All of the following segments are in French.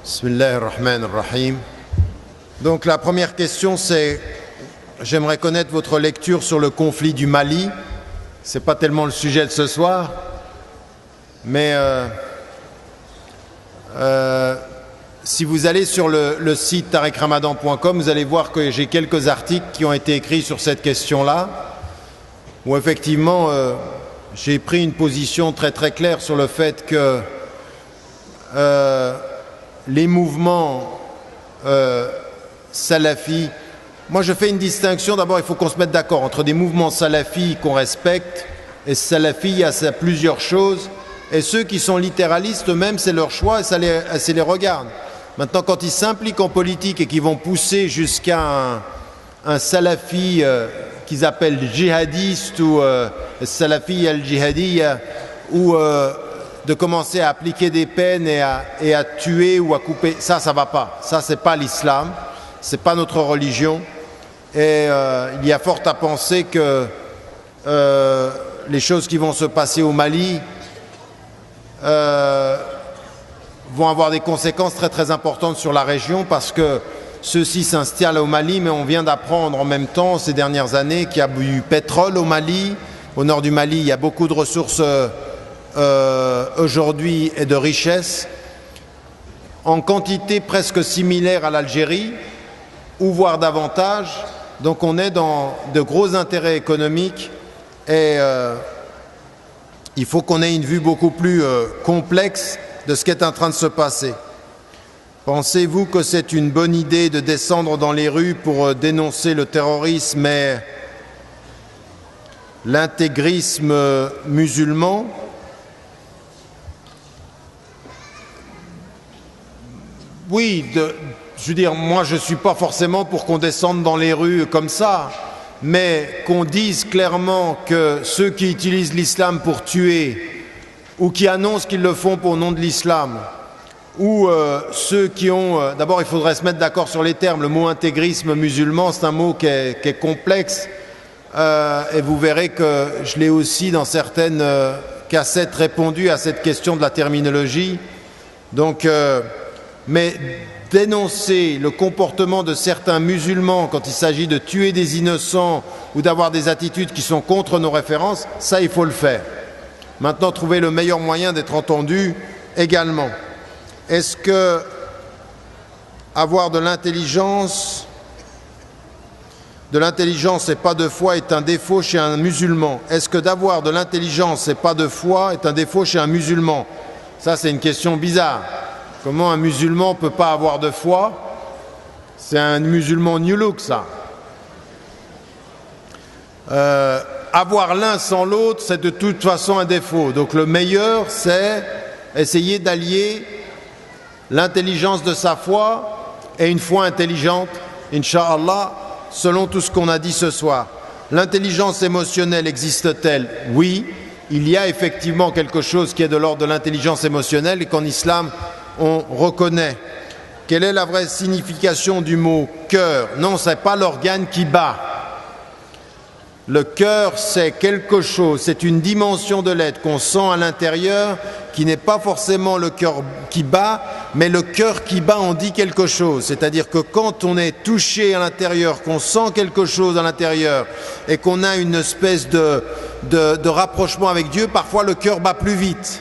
Bismillah ar-Rahman ar-Rahim. Donc la première question c'est, j'aimerais connaître votre lecture sur le conflit du Mali. Ce n'est pas tellement le sujet de ce soir, mais si vous allez sur le site tarikramadan.com, vous allez voir que j'ai quelques articles qui ont été écrits sur cette question-là, où effectivement j'ai pris une position très très claire sur le fait que les mouvements salafis, moi je fais une distinction, d'abord il faut qu'on se mette d'accord entre des mouvements salafis qu'on respecte, et salafis il y a plusieurs choses, et ceux qui sont littéralistes eux-mêmes c'est leur choix et ça les regarde. Maintenant quand ils s'impliquent en politique et qu'ils vont pousser jusqu'à un salafi qu'ils appellent djihadiste ou salafi al-jihadiyya, ou de commencer à appliquer des peines et à tuer ou à couper, ça va pas. Ça, c'est pas l'islam, c'est pas notre religion. Et il y a fort à penser que les choses qui vont se passer au Mali vont avoir des conséquences très très importantes sur la région, parce que ceci s'installe au Mali, mais on vient d'apprendre en même temps ces dernières années qu'il y a du pétrole au Mali. Au nord du Mali, il y a beaucoup de ressources aujourd'hui et de richesse en quantité presque similaire à l'Algérie, ou voire davantage. Donc on est dans de gros intérêts économiques et il faut qu'on ait une vue beaucoup plus complexe de ce qui est en train de se passer. Pensez-vous que c'est une bonne idée de descendre dans les rues pour dénoncer le terrorisme et l'intégrisme musulman ? Oui, je veux dire, moi je ne suis pas forcément pour qu'on descende dans les rues comme ça, mais qu'on dise clairement que ceux qui utilisent l'islam pour tuer, ou qui annoncent qu'ils le font au nom de l'islam, ou ceux qui ont... D'abord il faudrait se mettre d'accord sur les termes. Le mot intégrisme musulman, c'est un mot qui est complexe, et vous verrez que je l'ai aussi dans certaines cassettes répondu à cette question de la terminologie. Donc... mais dénoncer le comportement de certains musulmans quand il s'agit de tuer des innocents ou d'avoir des attitudes qui sont contre nos références, ça il faut le faire. Maintenant, trouver le meilleur moyen d'être entendu également. Est-ce que avoir de l'intelligence et pas de foi est un défaut chez un musulman? Est-ce que d'avoir de l'intelligence et pas de foi est un défaut chez un musulman? Ça c'est une question bizarre. Comment un musulman ne peut pas avoir de foi? C'est un musulman new look, ça. Avoir l'un sans l'autre, c'est de toute façon un défaut. Donc le meilleur, c'est essayer d'allier l'intelligence de sa foi et une foi intelligente, Inch'Allah, selon tout ce qu'on a dit ce soir. L'intelligence émotionnelle existe-t-elle? Oui, il y a effectivement quelque chose qui est de l'ordre de l'intelligence émotionnelle et qu'en islam, on reconnaît. Quelle est la vraie signification du mot cœur? Non, ce n'est pas l'organe qui bat. Le cœur, c'est quelque chose, c'est une dimension de l'être qu'on sent à l'intérieur, qui n'est pas forcément le cœur qui bat, mais le cœur qui bat en dit quelque chose. C'est-à-dire que quand on est touché à l'intérieur, qu'on sent quelque chose à l'intérieur, et qu'on a une espèce de rapprochement avec Dieu, parfois le cœur bat plus vite.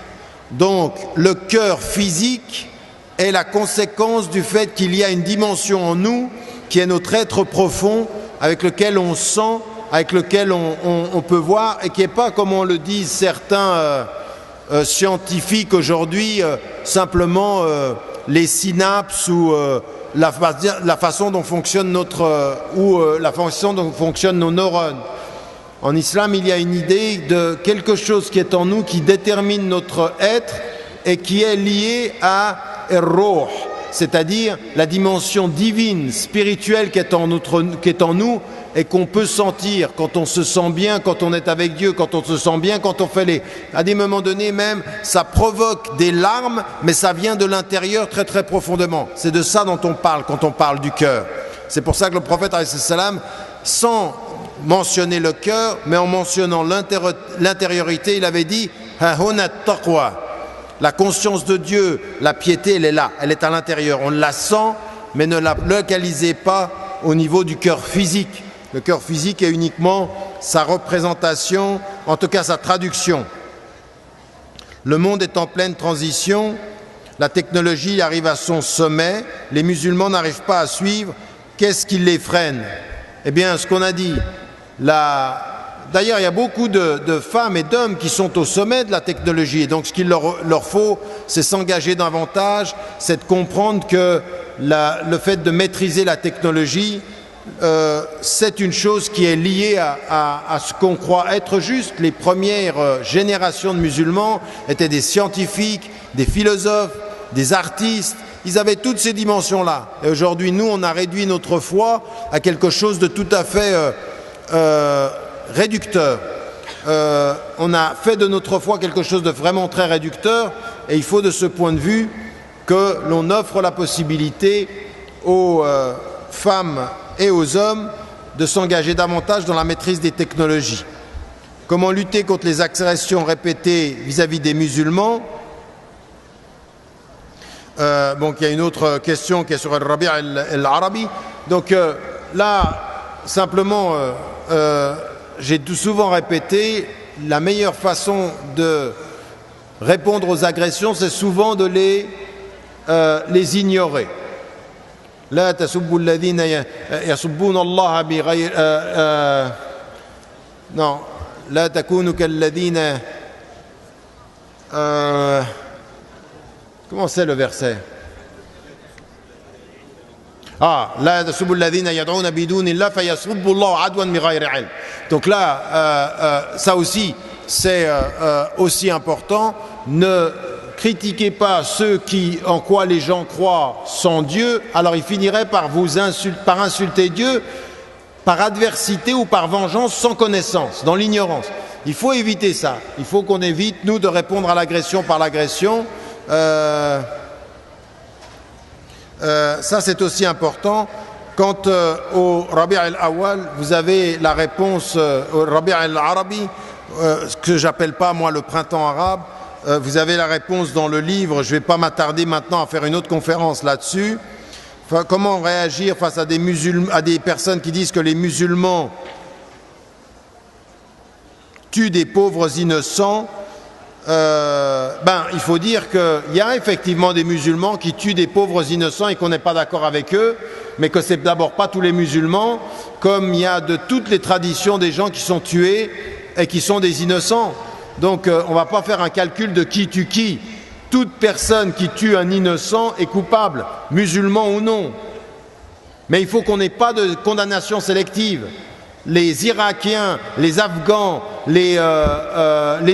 Donc, le cœur physique est la conséquence du fait qu'il y a une dimension en nous qui est notre être profond, avec lequel on sent, avec lequel on peut voir, et qui n'est pas, comme on le dit certains scientifiques aujourd'hui, simplement les synapses ou la façon dont fonctionne la façon dont fonctionnent nos neurones. En islam, il y a une idée de quelque chose qui est en nous, qui détermine notre être et qui est lié à ar-ruh, c'est-à-dire la dimension divine, spirituelle qui est en nous et qu'on peut sentir quand on se sent bien, quand on est avec Dieu, quand on se sent bien, quand on fait à des moments donnés même, ça provoque des larmes, mais ça vient de l'intérieur très très profondément. C'est de ça dont on parle quand on parle du cœur. C'est pour ça que le prophète, alayhi salam, sans mentionner le cœur, mais en mentionnant l'intériorité, il avait dit « Ha huna taqwa ». La conscience de Dieu, la piété, elle est là, elle est à l'intérieur. On la sent, mais ne la localisez pas au niveau du cœur physique. Le cœur physique est uniquement sa représentation, en tout cas sa traduction. Le monde est en pleine transition, la technologie arrive à son sommet, les musulmans n'arrivent pas à suivre. Qu'est-ce qui les freine? Eh bien, ce qu'on a dit. D'ailleurs, il y a beaucoup de femmes et d'hommes qui sont au sommet de la technologie. Et donc, ce qu'il leur faut, c'est s'engager davantage, c'est de comprendre que le fait de maîtriser la technologie, c'est une chose qui est liée à ce qu'on croit être juste. Les premières générations de musulmans étaient des scientifiques, des philosophes, des artistes. Ils avaient toutes ces dimensions-là. Et aujourd'hui, nous, on a réduit notre foi à quelque chose de tout à fait réducteur. On a fait de notre foi quelque chose de vraiment très réducteur. Et il faut de ce point de vue que l'on offre la possibilité aux femmes et aux hommes de s'engager davantage dans la maîtrise des technologies. Comment lutter contre les agressions répétées vis-à-vis des musulmans? Donc il y a une autre question qui est sur le Rabi' al-Arabi. Donc là, simplement, j'ai tout souvent répété, la meilleure façon de répondre aux agressions, c'est souvent de les ignorer. لا تسبوا الذين يسبون الله بغير non لا تكونوا كالذين comment c'est le verset? لا تسبوا الذين يدعون بدون الله فيسبوا الله عدوا بغير علم. Donc là, ça aussi, c'est aussi important. Ne critiquez pas ceux en quoi les gens croient sans Dieu, alors ils finiraient par par insulter Dieu, par adversité ou par vengeance sans connaissance, dans l'ignorance. Il faut éviter ça. Il faut qu'on évite, nous, de répondre à l'agression par l'agression. Ça, c'est aussi important. Quant au Rabi' al-Awwal, vous avez la réponse au Rabi' al-Arabi, ce que j'appelle pas, moi, le printemps arabe. Vous avez la réponse dans le livre, je ne vais pas m'attarder maintenant à faire une autre conférence là-dessus. Enfin, comment réagir face à des personnes qui disent que les musulmans tuent des pauvres innocents? Il faut dire qu'il y a effectivement des musulmans qui tuent des pauvres innocents et qu'on n'est pas d'accord avec eux, mais que c'est d'abord pas tous les musulmans, comme il y a de toutes les traditions des gens qui sont tués et qui sont des innocents. Donc on ne va pas faire un calcul de qui tue qui. Toute personne qui tue un innocent est coupable, musulman ou non. Mais il faut qu'on n'ait pas de condamnation sélective. Les Irakiens, les Afghans, les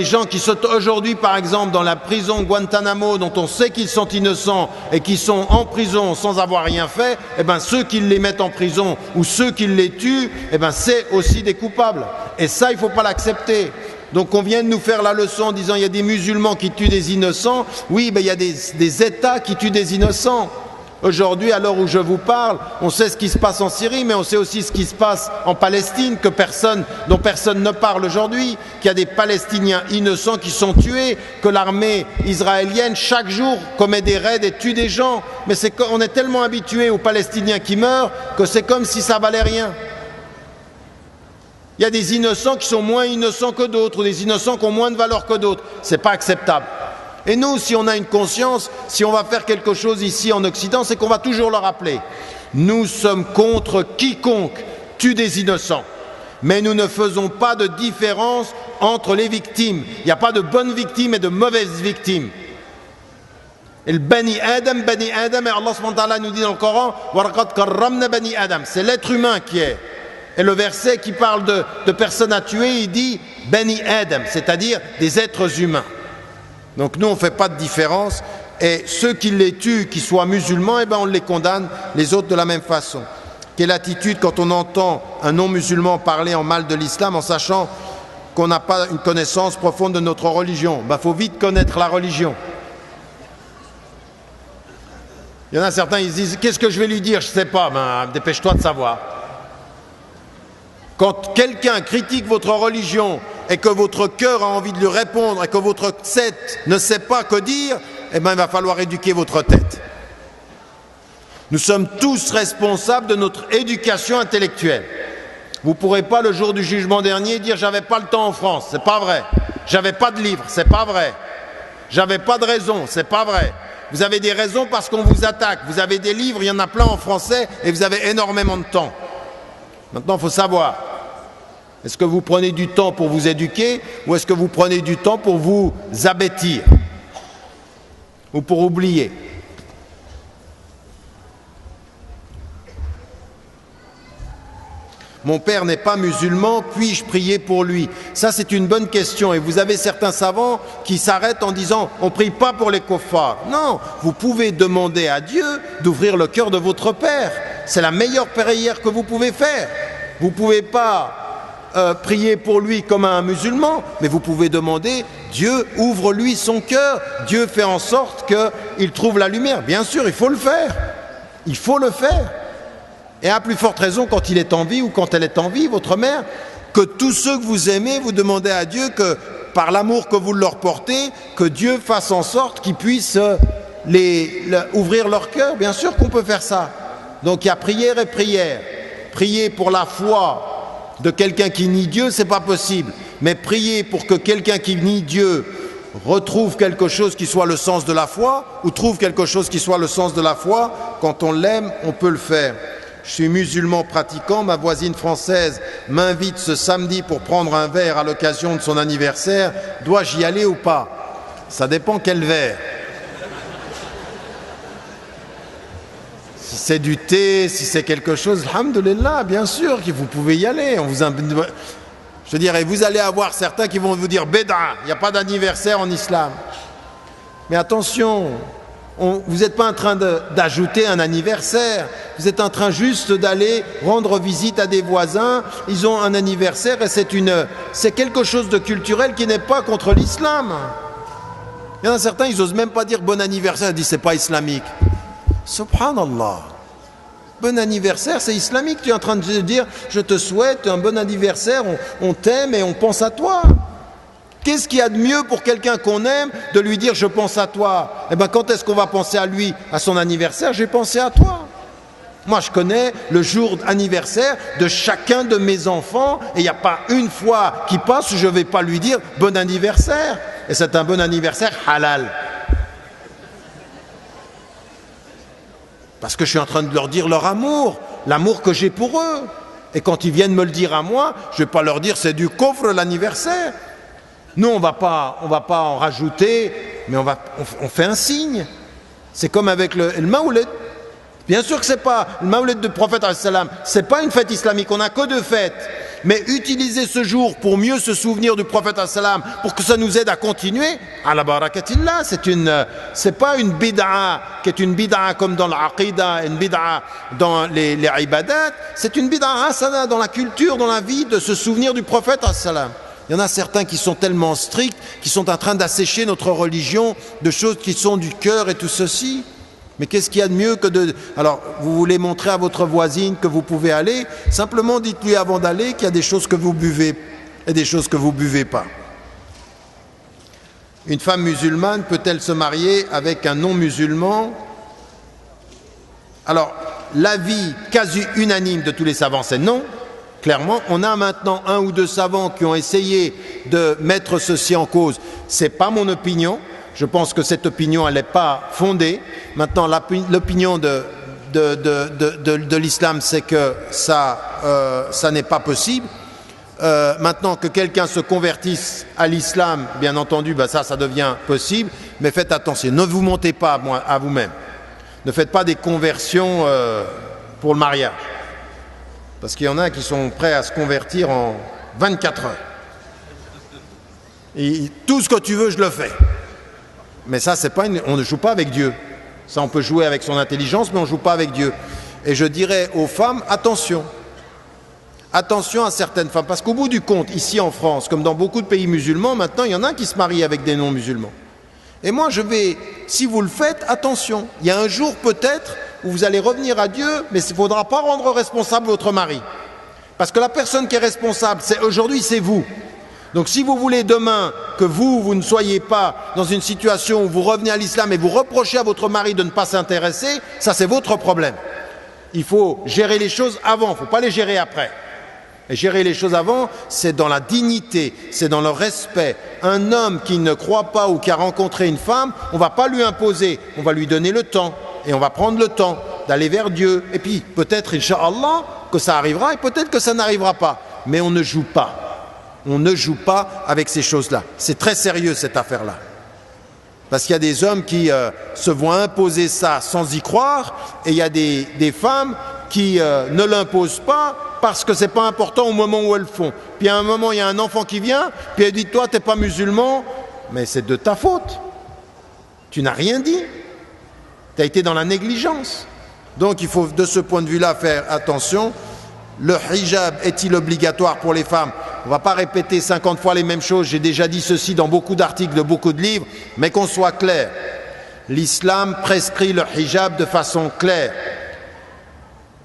gens qui sont aujourd'hui par exemple dans la prison Guantanamo, dont on sait qu'ils sont innocents et qui sont en prison sans avoir rien fait, eh ben, ceux qui les mettent en prison ou ceux qui les tuent, eh ben, c'est aussi des coupables. Et ça, il ne faut pas l'accepter. Donc on vient de nous faire la leçon en disant il y a des musulmans qui tuent des innocents. Oui, il y a des États qui tuent des innocents. Aujourd'hui, à l'heure où je vous parle, on sait ce qui se passe en Syrie, mais on sait aussi ce qui se passe en Palestine, dont personne ne parle aujourd'hui, qu'il y a des Palestiniens innocents qui sont tués, que l'armée israélienne, chaque jour, commet des raids et tue des gens. Mais on est tellement habitué aux Palestiniens qui meurent que c'est comme si ça valait rien. Il y a des innocents qui sont moins innocents que d'autres, ou des innocents qui ont moins de valeur que d'autres. Ce n'est pas acceptable. Et nous, si on a une conscience, si on va faire quelque chose ici en Occident, c'est qu'on va toujours le rappeler. Nous sommes contre quiconque tue des innocents. Mais nous ne faisons pas de différence entre les victimes. Il n'y a pas de bonnes victimes et de mauvaises victimes. Et le Bani Adam, et Allah subhanahu wa ta'ala nous dit dans le Coran, وَلَقَدْ كَرَّمْنَا بَنِي Adam. C'est l'être humain qui est. Et le verset qui parle de personnes à tuer, il dit Bani Adam, c'est-à-dire des êtres humains. Donc nous, on ne fait pas de différence. Et ceux qui les tuent, qu'ils soient musulmans, eh ben, on les condamne, les autres de la même façon. Quelle attitude quand on entend un non-musulman parler en mal de l'islam en sachant qu'on n'a pas une connaissance profonde de notre religion? Il faut vite connaître la religion. Il y en a certains, ils se disent, qu'est-ce que je vais lui dire? Je ne sais pas, dépêche-toi de savoir. Quand quelqu'un critique votre religion et que votre cœur a envie de lui répondre et que votre tête ne sait pas que dire, eh bien il va falloir éduquer votre tête. Nous sommes tous responsables de notre éducation intellectuelle. Vous ne pourrez pas le jour du jugement dernier dire « j'avais pas le temps en France », c'est pas vrai. « J'avais pas de livre », c'est pas vrai. « J'avais pas de raison », c'est pas vrai. Vous avez des raisons parce qu'on vous attaque. Vous avez des livres, il y en a plein en français et vous avez énormément de temps. Maintenant, il faut savoir, est-ce que vous prenez du temps pour vous éduquer ou est-ce que vous prenez du temps pour vous abêtir ou pour oublier? Mon père n'est pas musulman, puis-je prier pour lui? Ça, c'est une bonne question. Et vous avez certains savants qui s'arrêtent en disant « on ne prie pas pour les kuffars ». Non, vous pouvez demander à Dieu d'ouvrir le cœur de votre père. C'est la meilleure prière que vous pouvez faire. Vous ne pouvez pas prier pour lui comme un musulman, mais vous pouvez demander « Dieu, ouvre-lui son cœur ». Dieu fait en sorte qu'il trouve la lumière. Bien sûr, il faut le faire. Il faut le faire. Et à plus forte raison quand il est en vie ou quand elle est en vie, votre mère, que tous ceux que vous aimez, vous demandez à Dieu que, par l'amour que vous leur portez, que Dieu fasse en sorte qu'ils puissent ouvrir leur cœur. Bien sûr qu'on peut faire ça. Donc il y a prière et prière. Prier pour la foi de quelqu'un qui nie Dieu, c'est pas possible. Mais prier pour que quelqu'un qui nie Dieu retrouve quelque chose qui soit le sens de la foi, ou trouve quelque chose qui soit le sens de la foi, quand on l'aime, on peut le faire. Je suis musulman pratiquant, ma voisine française m'invite ce samedi pour prendre un verre à l'occasion de son anniversaire. Dois-je y aller ou pas? Ça dépend quel verre. Si c'est du thé, si c'est quelque chose, alhamdoulilah, bien sûr que vous pouvez y aller. Je dirais, vous allez avoir certains qui vont vous dire « Béda, il n'y a pas d'anniversaire en islam ». Mais attention, vous n'êtes pas en train d'ajouter un anniversaire, vous êtes en train juste d'aller rendre visite à des voisins, ils ont un anniversaire et c'est quelque chose de culturel qui n'est pas contre l'islam. Il y en a certains, ils n'osent même pas dire bon anniversaire, ils disent c'est pas islamique. Subhanallah. Bon anniversaire, c'est islamique, tu es en train de dire je te souhaite un bon anniversaire, on t'aime et on pense à toi. Qu'est-ce qu'il y a de mieux pour quelqu'un qu'on aime de lui dire je pense à toi? Eh bien quand est-ce qu'on va penser à lui? À son anniversaire, j'ai pensé à toi. Moi je connais le jour anniversaire de chacun de mes enfants et il n'y a pas une fois qui passe où je ne vais pas lui dire bon anniversaire. Et c'est un bon anniversaire halal. Parce que je suis en train de leur dire leur amour, l'amour que j'ai pour eux. Et quand ils viennent me le dire à moi, je ne vais pas leur dire c'est du coffre l'anniversaire. Nous, on va pas en rajouter, mais on fait un signe. C'est comme avec le Maoulid. Bien sûr que c'est pas le Maoulid du prophète, c'est pas une fête islamique, on n'a que deux fêtes. Mais utiliser ce jour pour mieux se souvenir du prophète, pour que ça nous aide à continuer, à la barakatillah, c'est pas une bid'a qui est une bid'a comme dans l'aqida, une bid'a dans les ibadat, c'est une bid'a hasana dans la culture, dans la vie, de se souvenir du prophète. Il y en a certains qui sont tellement stricts, qui sont en train d'assécher notre religion de choses qui sont du cœur et tout ceci. Mais qu'est-ce qu'il y a de mieux que de... Alors, vous voulez montrer à votre voisine que vous pouvez aller, simplement dites-lui avant d'aller qu'il y a des choses que vous buvez et des choses que vous ne buvez pas. Une femme musulmane peut-elle se marier avec un non-musulman? Alors, l'avis quasi unanime de tous les savants, c'est non. Clairement, on a maintenant un ou deux savants qui ont essayé de mettre ceci en cause. Ce n'est pas mon opinion. Je pense que cette opinion, elle n'est pas fondée. Maintenant, l'opinion de l'islam, c'est que ça n'est pas possible. Maintenant, que quelqu'un se convertisse à l'islam, bien entendu, ça devient possible. Mais faites attention, ne vous montez pas à vous-même. Ne faites pas des conversions pour le mariage. Parce qu'il y en a qui sont prêts à se convertir en 24 heures. Et tout ce que tu veux, je le fais. Mais ça, on ne joue pas avec Dieu. Ça, on peut jouer avec son intelligence, mais on ne joue pas avec Dieu. Et je dirais aux femmes, attention. Attention à certaines femmes. Parce qu'au bout du compte, ici en France, comme dans beaucoup de pays musulmans, maintenant, il y en a qui se marient avec des non-musulmans. Et moi, si vous le faites, attention. Il y a un jour, peut-être, où vous allez revenir à Dieu, mais il ne faudra pas rendre responsable votre mari. Parce que la personne qui est responsable, aujourd'hui, c'est vous. Donc si vous voulez demain que vous ne soyez pas dans une situation où vous revenez à l'islam et vous reprochez à votre mari de ne pas s'intéresser, ça c'est votre problème. Il faut gérer les choses avant, il ne faut pas les gérer après. Et gérer les choses avant, c'est dans la dignité, c'est dans le respect. Un homme qui ne croit pas ou qui a rencontré une femme, on ne va pas lui imposer, on va lui donner le temps. Et on va prendre le temps d'aller vers Dieu. Et puis peut-être, Inch'Allah, que ça arrivera et peut-être que ça n'arrivera pas. Mais on ne joue pas. On ne joue pas avec ces choses-là. C'est très sérieux cette affaire-là. Parce qu'il y a des hommes qui se voient imposer ça sans y croire, et il y a des femmes qui ne l'imposent pas parce que c'est pas important au moment où elles le font. Puis à un moment, il y a un enfant qui vient, puis elle dit, toi, t'es pas musulman, mais c'est de ta faute. Tu n'as rien dit. Tu as été dans la négligence. Donc il faut de ce point de vue-là faire attention. Le hijab est-il obligatoire pour les femmes? On ne va pas répéter 50 fois les mêmes choses. J'ai déjà dit ceci dans beaucoup d'articles, de beaucoup de livres, mais qu'on soit clair. L'islam prescrit le hijab de façon claire.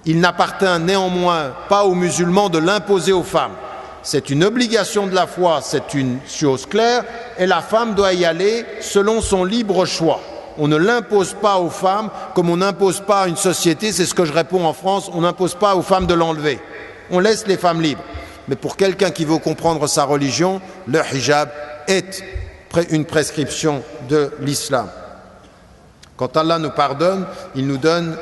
Il n'appartient néanmoins pas aux musulmans de l'imposer aux femmes. C'est une obligation de la foi, c'est une chose claire, et la femme doit y aller selon son libre choix. On ne l'impose pas aux femmes comme on n'impose pas à une société, c'est ce que je réponds en France, on n'impose pas aux femmes de l'enlever. On laisse les femmes libres. Mais pour quelqu'un qui veut comprendre sa religion, le hijab est une prescription de l'islam. Quand Allah nous pardonne, il nous donne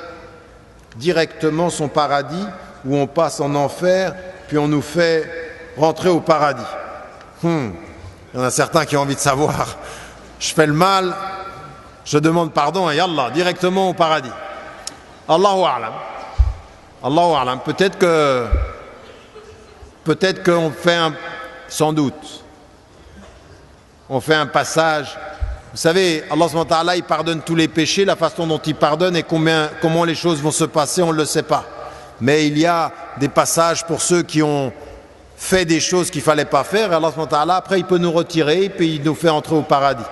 directement son paradis, où on passe en enfer, puis on nous fait rentrer au paradis. Il y en a certains qui ont envie de savoir. Je fais le mal, je demande pardon et Yallah, directement au paradis. Allahu a'lam. Allahu a'lam. Peut-être qu'on fait sans doute, on fait un passage. Vous savez, Allah subhanahu wa ta'ala, il pardonne tous les péchés, la façon dont il pardonne et comment les choses vont se passer, on ne le sait pas. Mais il y a des passages pour ceux qui ont fait des choses qu'il ne fallait pas faire, et Allah subhanahu wa ta'ala, après il peut nous retirer, puis il nous fait entrer au paradis.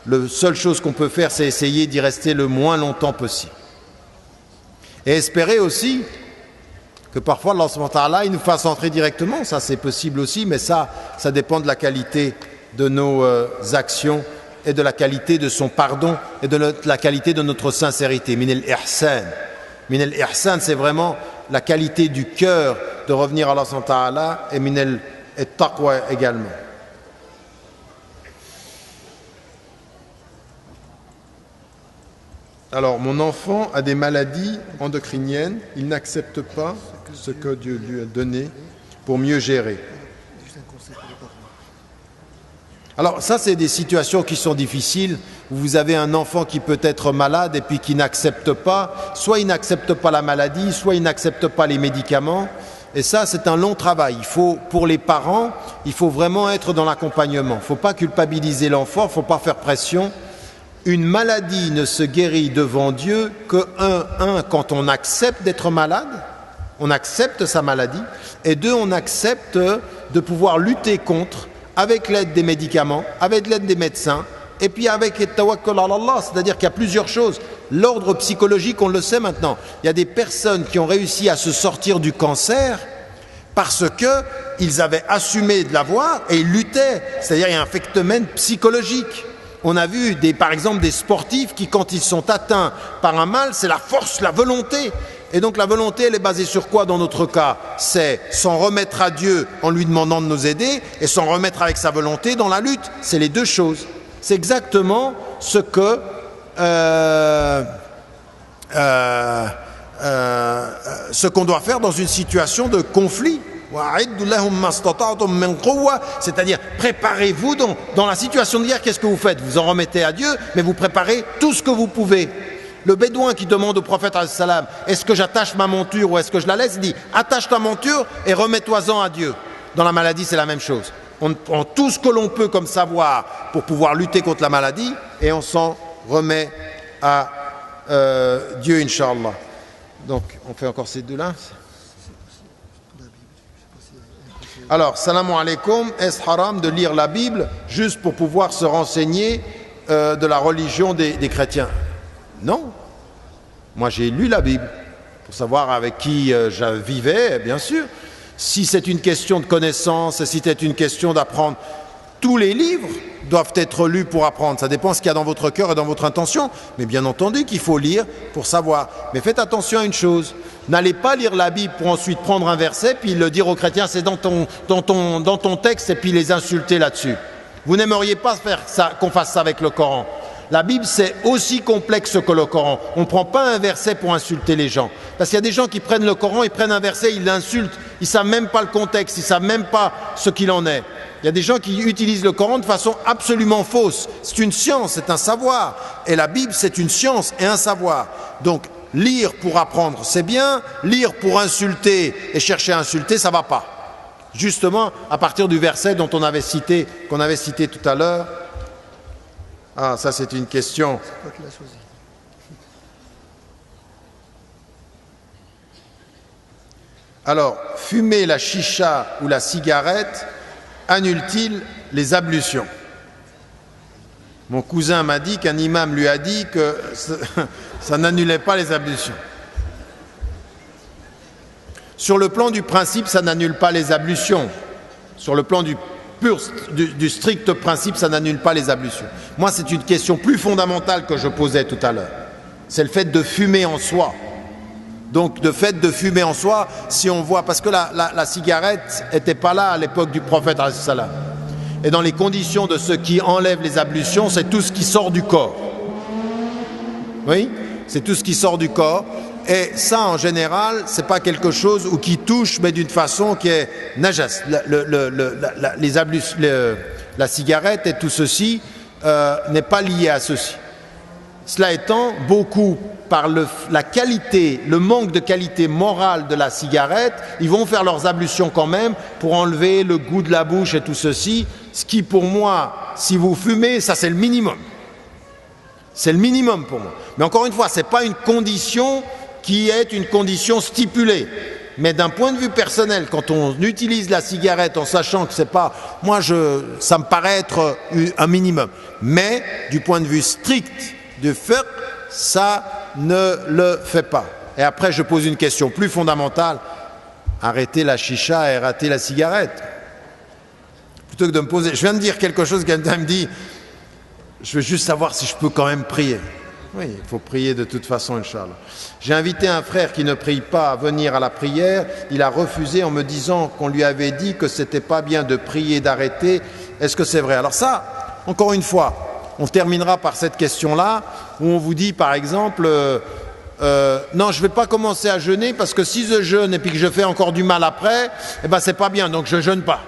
La seule chose qu'on peut faire, c'est essayer d'y rester le moins longtemps possible. Et espérer aussi que parfois Allah subhanahu wa ta'ala, il nous fasse entrer directement, ça c'est possible aussi, mais ça dépend de la qualité de nos actions et de la qualité de son pardon et de la qualité de notre sincérité. Min al-ihsan. Min al-ihsan, c'est vraiment la qualité du cœur de revenir à Allah subhanahu wa ta'ala, et min al-taqwa également. Alors, mon enfant a des maladies endocriniennes, il n'accepte pas ce que Dieu lui a donné pour mieux gérer. Alors ça, c'est des situations qui sont difficiles, où vous avez un enfant qui peut être malade et puis qui n'accepte pas, soit il n'accepte pas la maladie, soit il n'accepte pas les médicaments, et ça, c'est un long travail. Pour les parents, il faut vraiment être dans l'accompagnement. Il ne faut pas culpabiliser l'enfant, il ne faut pas faire pression. Une maladie ne se guérit devant Dieu que, quand on accepte d'être malade, on accepte sa maladie, et deux, on accepte de pouvoir lutter contre, avec l'aide des médicaments, avec l'aide des médecins, et puis avec le tawakkul ala Allah, c'est-à-dire qu'il y a plusieurs choses. L'ordre psychologique, on le sait maintenant. Il y a des personnes qui ont réussi à se sortir du cancer parce qu'ils avaient assumé de l'avoir et ils luttaient. C'est-à-dire il y a un phénomène psychologique. On a vu par exemple des sportifs qui, quand ils sont atteints par un mal, c'est la force, la volonté. Et donc la volonté, elle est basée sur quoi dans notre cas? C'est s'en remettre à Dieu en lui demandant de nous aider et s'en remettre avec sa volonté dans la lutte. C'est les deux choses. C'est exactement ce que ce qu'on doit faire dans une situation de conflit. C'est-à-dire, préparez-vous dans la situation de guerre. Qu'est-ce que vous faites? Vous en remettez à Dieu, mais vous préparez tout ce que vous pouvez. Le bédouin qui demande au prophète salam, est-ce que j'attache ma monture ou est-ce que je la laisse? Il dit, attache ta monture et remets-toi-en à Dieu. Dans la maladie, c'est la même chose. On prend tout ce que l'on peut comme savoir pour pouvoir lutter contre la maladie et on s'en remet à Dieu, Inch'Allah. Donc, on fait encore ces deux-là. Alors, salam alaikum, est-ce haram de lire la Bible juste pour pouvoir se renseigner de la religion des chrétiens? Non. Moi, j'ai lu la Bible pour savoir avec qui je vivais, bien sûr. Si c'est une question de connaissance, si c'est une question d'apprendre, tous les livres doivent être lus pour apprendre. Ça dépend de ce qu'il y a dans votre cœur et dans votre intention. Mais bien entendu qu'il faut lire pour savoir. Mais faites attention à une chose. N'allez pas lire la Bible pour ensuite prendre un verset puis le dire aux chrétiens, c'est dans ton texte, et puis les insulter là-dessus. Vous n'aimeriez pas faire ça, qu'on fasse ça avec le Coran. La Bible, c'est aussi complexe que le Coran. On ne prend pas un verset pour insulter les gens. Parce qu'il y a des gens qui prennent le Coran, ils prennent un verset, ils l'insultent. Ils ne savent même pas le contexte, ils ne savent même pas ce qu'il en est. Il y a des gens qui utilisent le Coran de façon absolument fausse. C'est une science, c'est un savoir. Et la Bible, c'est une science et un savoir. Donc, lire pour apprendre, c'est bien. Lire pour insulter et chercher à insulter, ça ne va pas. Justement, à partir du verset qu'on avait cité tout à l'heure. Ah, ça c'est une question. C'est toi qui l'as choisi. Alors, fumer la chicha ou la cigarette annule-t-il les ablutions? Mon cousin m'a dit qu'un imam lui a dit que ça n'annulait pas les ablutions. Sur le plan du principe, ça n'annule pas les ablutions. Sur le plan du strict principe, ça n'annule pas les ablutions. Moi, c'est une question plus fondamentale que je posais tout à l'heure. C'est le fait de fumer en soi. Donc, le fait de fumer en soi, si on voit, parce que la cigarette n'était pas là à l'époque du prophète, et dans les conditions de ceux qui enlèvent les ablutions, c'est tout ce qui sort du corps. Oui, c'est tout ce qui sort du corps. Et ça, en général, c'est pas quelque chose ou qui touche, mais d'une façon qui est najas. La cigarette et tout ceci n'est pas lié à ceci. Cela étant, beaucoup, par la qualité, le manque de qualité morale de la cigarette, ils vont faire leurs ablutions quand même pour enlever le goût de la bouche et tout ceci. Ce qui, pour moi, si vous fumez, ça c'est le minimum. C'est le minimum pour moi. Mais encore une fois, ce n'est pas une condition qui est une condition stipulée. Mais d'un point de vue personnel, quand on utilise la cigarette en sachant que c'est pas... Moi, ça me paraît être un minimum. Mais, du point de vue strict de fiqh, ça ne le fait pas. Et après, je pose une question plus fondamentale. Arrêter la chicha et arrêter la cigarette. Plutôt que de me poser... Je viens de dire quelque chose, quelqu'un me dit, je veux juste savoir si je peux quand même prier. Oui, il faut prier de toute façon, Inch'Allah. J'ai invité un frère qui ne prie pas à venir à la prière. Il a refusé en me disant qu'on lui avait dit que c'était pas bien de prier, d'arrêter. Est-ce que c'est vrai? Alors ça, encore une fois, on terminera par cette question-là, où on vous dit par exemple, non, je ne vais pas commencer à jeûner parce que si je jeûne et puis que je fais encore du mal après, eh ben c'est pas bien, donc je jeûne pas.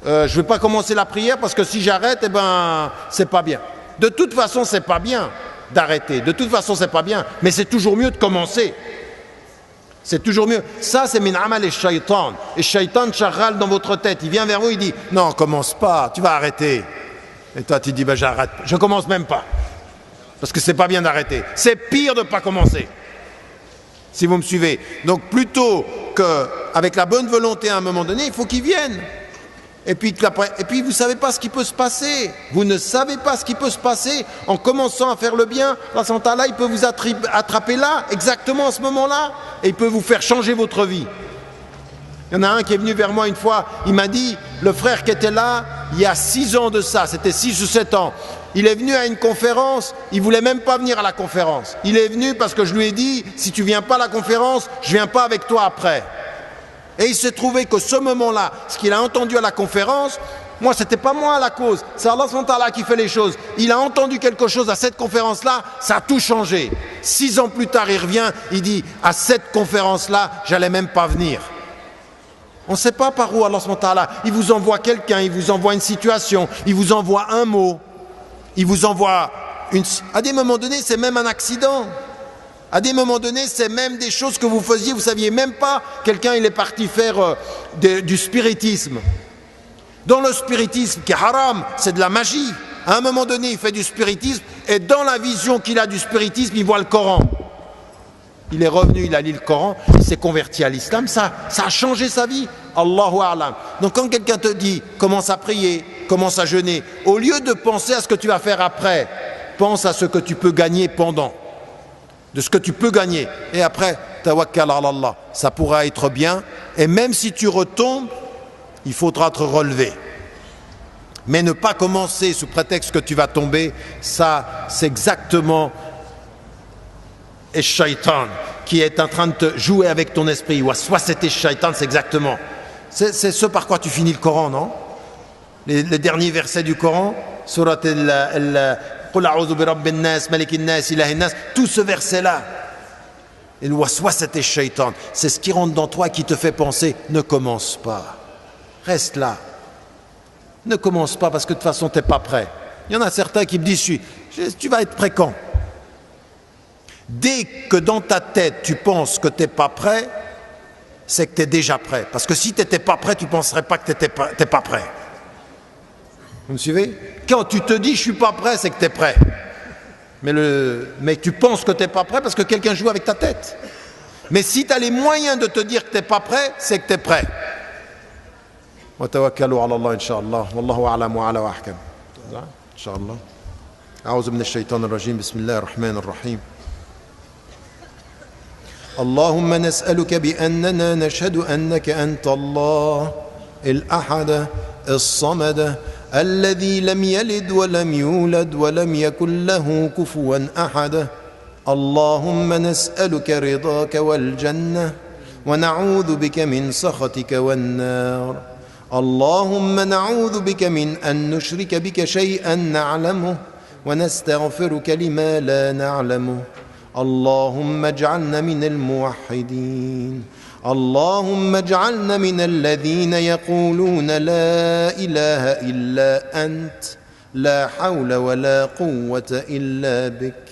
Je ne vais pas commencer la prière parce que si j'arrête, eh ben c'est pas bien. De toute façon, c'est pas bien d'arrêter. De toute façon, c'est pas bien. Mais c'est toujours mieux de commencer. C'est toujours mieux. Ça, c'est min amal et shaitan. Et shaitan charral dans votre tête. Il vient vers vous, il dit, non, commence pas, tu vas arrêter. Et toi, tu dis, ben j'arrête. Je commence même pas. Parce que c'est pas bien d'arrêter. C'est pire de pas commencer. Si vous me suivez. Donc, plutôt qu'avec la bonne volonté à un moment donné, il faut qu'il vienne. Et puis vous ne savez pas ce qui peut se passer. Vous ne savez pas ce qui peut se passer. En commençant à faire le bien, Allah subhanahu wa ta'ala, il peut vous attraper là, exactement à ce moment-là, et il peut vous faire changer votre vie. Il y en a un qui est venu vers moi une fois, il m'a dit, le frère qui était là, il y a 6 ans de ça, c'était 6 ou 7 ans, il est venu à une conférence, il ne voulait même pas venir à la conférence. Il est venu parce que je lui ai dit, si tu ne viens pas à la conférence, je ne viens pas avec toi après. Et il s'est trouvé que ce moment-là, ce qu'il a entendu à la conférence, moi, c'était pas moi la cause, c'est Allah subhanahu wa ta'ala qui fait les choses. Il a entendu quelque chose à cette conférence-là, ça a tout changé. 6 ans plus tard, il revient, il dit, à cette conférence-là, j'allais même pas venir. On ne sait pas par où Allah subhanahu wa ta'ala, il vous envoie quelqu'un, il vous envoie une situation, il vous envoie un mot, il vous envoie à des moments donnés, c'est même un accident. À des moments donnés, c'est même des choses que vous faisiez, vous ne saviez même pas. Quelqu'un, il est parti faire du spiritisme. Dans le spiritisme, qui est haram, c'est de la magie. À un moment donné, il fait du spiritisme, et dans la vision qu'il a du spiritisme, il voit le Coran. Il est revenu, il a lu le Coran, il s'est converti à l'islam, ça a changé sa vie. Allahu a'lam. Donc quand quelqu'un te dit, commence à prier, commence à jeûner, au lieu de penser à ce que tu vas faire après, pense à ce que tu peux gagner pendant. De ce que tu peux gagner. Et après, tawakkal ala Allah, ça pourra être bien, et même si tu retombes, il faudra te relever. Mais ne pas commencer sous prétexte que tu vas tomber, ça c'est exactement le shaitan qui est en train de te jouer avec ton esprit. Ou soit c'était shaitan, c'est exactement. C'est ce par quoi tu finis le Coran, non? Les derniers versets du Coran, surat Qul a'udhu bi rabbin nas, malikin nas, ilahin nas, tout ce verset-là. Et le waswas c'était shaitan. C'est ce qui rentre dans toi qui te fait penser, ne commence pas. Reste là. Ne commence pas parce que de toute façon tu n'es pas prêt. Il y en a certains qui me disent, tu vas être prêt quand? Dès que dans ta tête tu penses que tu n'es pas prêt, c'est que tu es déjà prêt. Parce que si tu n'étais pas prêt, tu ne penserais pas que tu n'es pas prêt. Vous me suivez? Quand tu te dis je suis pas prêt, c'est que tu es prêt. Mais tu penses que tu n'es pas prêt parce que quelqu'un joue avec ta tête. Mais si tu as les moyens de te dire que tu n'es pas prêt, c'est que tu es prêt. وتوكلوا على الله إن شاء الله والله أعلم وأعلى وأحكم إن شاء الله. أعوذ من الشيطان الرجيم بسم الله الرحمن الرحيم. اللهم نسألك بأننا نشهد أنك أنت الله الأحد الصمد الذي لم يلد ولم يولد ولم يكن له كفوا أحد. اللهم نسألك رضاك والجنة ونعوذ بك من سخطك والنار. اللهم نعوذ بك من أن نشرك بك شيئا نعلمه ونستغفرك لما لا نعلمه. اللهم اجعلنا من الموحدين. اللهم اجعلنا من الذين يقولون لا إله إلا أنت لا حول ولا قوة إلا بك.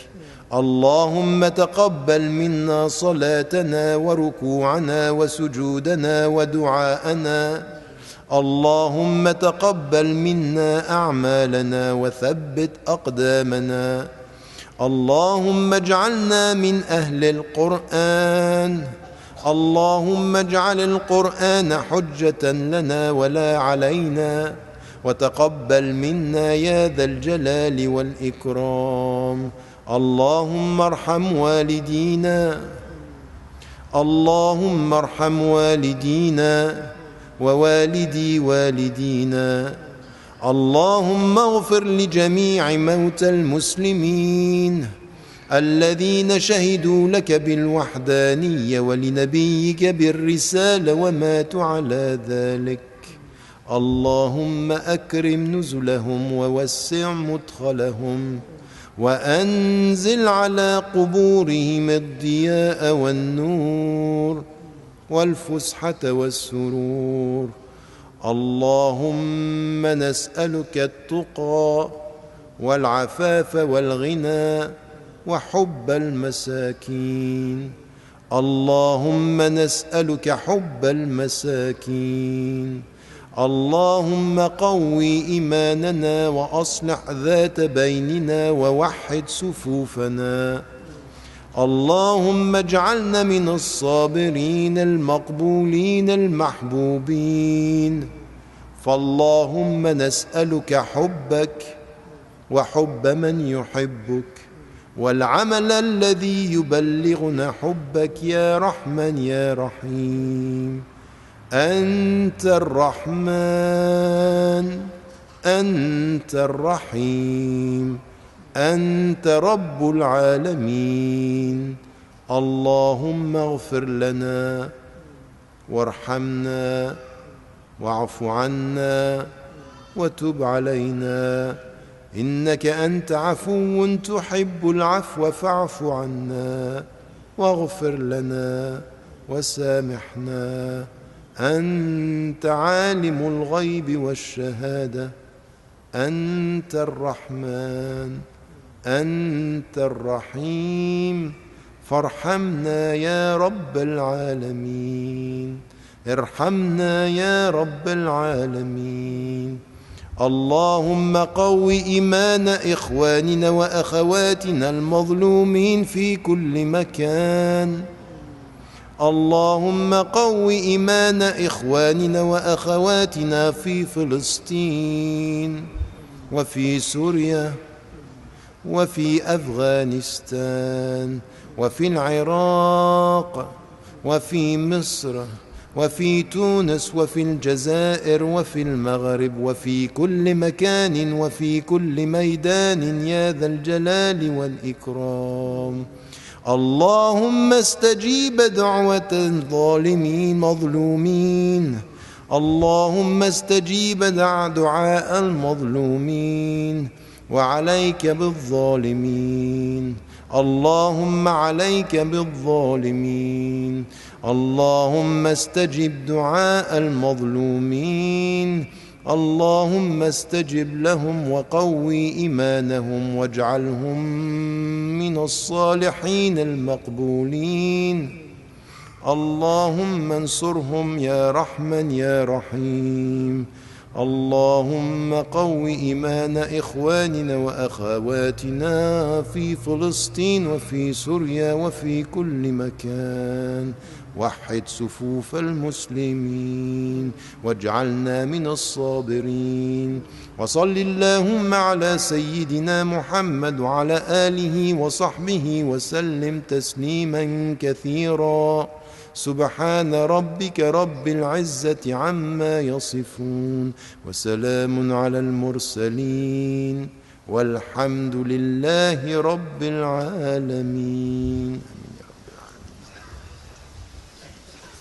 اللهم تقبل منا صلاتنا وركوعنا وسجودنا ودعاءنا. اللهم تقبل منا أعمالنا وثبت أقدامنا. اللهم اجعلنا من أهل القرآن. اللهم اجعل القرآن حجة لنا ولا علينا وتقبل منا يا ذا الجلال والإكرام. اللهم ارحم والدينا. اللهم ارحم والدينا ووالدي والدينا. اللهم اغفر لجميع موتى المسلمين الذين شهدوا لك بالوحدانية ولنبيك بالرسالة وماتوا على ذلك. اللهم أكرم نزلهم ووسع مدخلهم وأنزل على قبورهم الضياء والنور والفسحة والسرور. اللهم نسألك التقى والعفاف والغنى وحب المساكين. اللهم نسألك حب المساكين. اللهم قوي إيماننا وأصلح ذات بيننا ووحد صفوفنا. اللهم اجعلنا من الصابرين المقبولين المحبوبين. فاللهم نسألك حبك وحب من يحبك والعمل الذي يبلغنا حبك يا رحمن يا رحيم. أنت الرحمن أنت الرحيم أنت رب العالمين. اللهم اغفر لنا وارحمنا واعف عنا وتب علينا إنك أنت عفو تحب العفو فاعف عنا واغفر لنا وسامحنا. أنت عالم الغيب والشهادة. أنت الرحمن أنت الرحيم. فارحمنا يا رب العالمين. ارحمنا يا رب العالمين. اللهم قو إيمان إخواننا وأخواتنا المظلومين في كل مكان. اللهم قو إيمان إخواننا وأخواتنا في فلسطين وفي سوريا وفي أفغانستان وفي العراق وفي مصر وفي تونس وفي الجزائر وفي المغرب وفي كل مكان وفي كل ميدان يا ذا الجلال والإكرام. اللهم استجيب دعوة الظالمين مظلومين، اللهم استجيب دعاء المظلومين، وعليك بالظالمين. اللهم عليك بالظالمين. اللهم استجب دعاء المظلومين. اللهم استجب لهم وقوي إيمانهم واجعلهم من الصالحين المقبولين. اللهم انصرهم يا رحمن يا رحيم. اللهم قو إيمان إخواننا وأخواتنا في فلسطين وفي سوريا وفي كل مكان، وحد صفوف المسلمين واجعلنا من الصابرين. وصل اللهم على سيدنا محمد وعلى آله وصحبه وسلم تسليما كثيرا. سبحان ربك رب العزة عما يصفون، وسلام على المرسلين، والحمد لله رب العالمين.